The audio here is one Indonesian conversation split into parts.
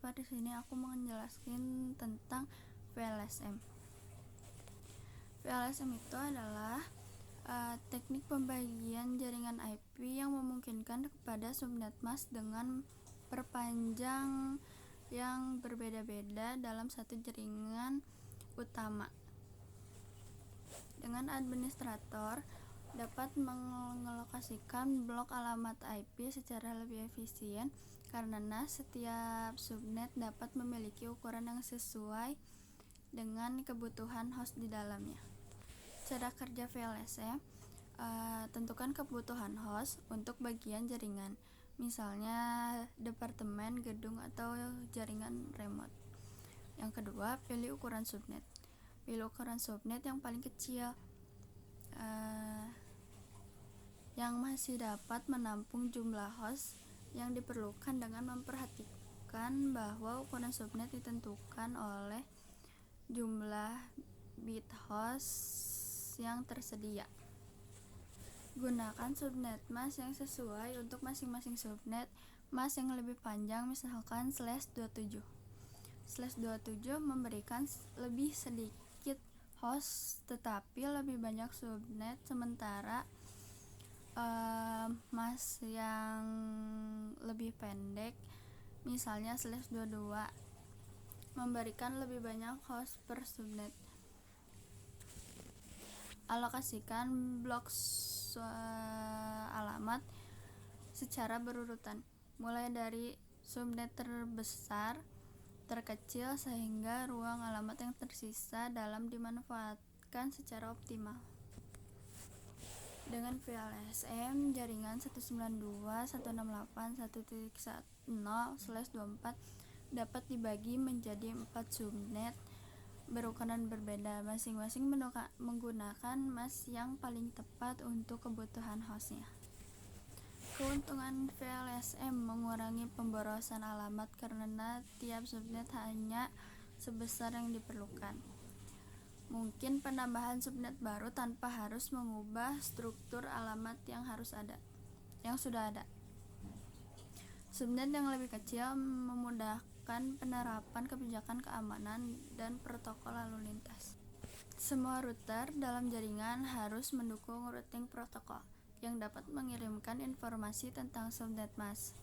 Pada sini aku menjelaskan tentang VLSM. VLSM itu adalah teknik pembagian jaringan IP yang memungkinkan kepada subnet mask dengan perpanjang yang berbeda-beda dalam satu jaringan utama. Dengan administrator dapat mengalokasikan blok alamat IP secara lebih efisien karena setiap subnet dapat memiliki ukuran yang sesuai dengan kebutuhan host di dalamnya. Cara kerja VLSM, tentukan kebutuhan host untuk bagian jaringan, misalnya departemen, gedung, atau jaringan remote. Yang kedua, pilih ukuran subnet. Pilih ukuran subnet yang paling kecil, yang masih dapat menampung jumlah host yang diperlukan dengan memperhatikan bahwa ukuran subnet ditentukan oleh jumlah bit host yang tersedia. Gunakan subnet mask yang sesuai untuk masing-masing subnet mask yang lebih panjang, misalkan /27. /27 memberikan lebih sedikit host tetapi lebih banyak subnet, sementara mask yang lebih pendek, misalnya /22, memberikan lebih banyak host per subnet. Alokasikan blok alamat secara berurutan, mulai dari subnet terbesar terkecil sehingga ruang alamat yang tersisa dalam dimanfaatkan secara optimal. Dengan VLSM, jaringan 192.168.1.0/24 dapat dibagi menjadi 4 subnet berukuran berbeda, masing-masing menggunakan mask yang paling tepat untuk kebutuhan hostnya. Keuntungan VLSM mengurangi pemborosan alamat karena tiap subnet hanya sebesar yang diperlukan. Mungkin penambahan subnet baru tanpa harus mengubah struktur alamat yang sudah ada. Subnet yang lebih kecil memudahkan penerapan kebijakan keamanan dan protokol lalu lintas. Semua router dalam jaringan harus mendukung routing protokol yang dapat mengirimkan informasi tentang subnet mask.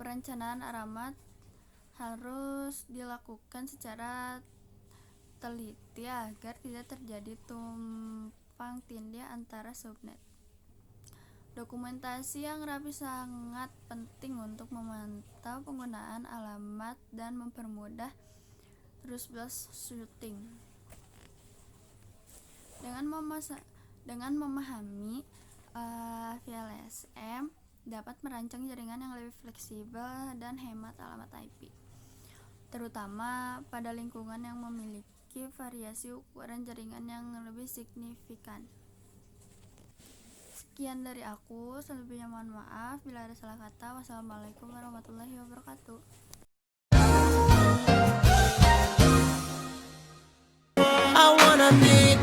Perencanaan alamat harus dilakukan secara teliti agar tidak terjadi tumpang tindih antara subnet. Dokumentasi yang rapi sangat penting untuk memantau penggunaan alamat dan mempermudah troubleshooting. Dengan memahami VLSM dapat merancang jaringan yang lebih fleksibel dan hemat alamat IP, terutama pada lingkungan yang memiliki variasi ukuran jaringan yang lebih signifikan. Sekian dari aku, selebihnya mohon maaf bila ada salah kata. Wassalamualaikum warahmatullahi wabarakatuh. I wanna be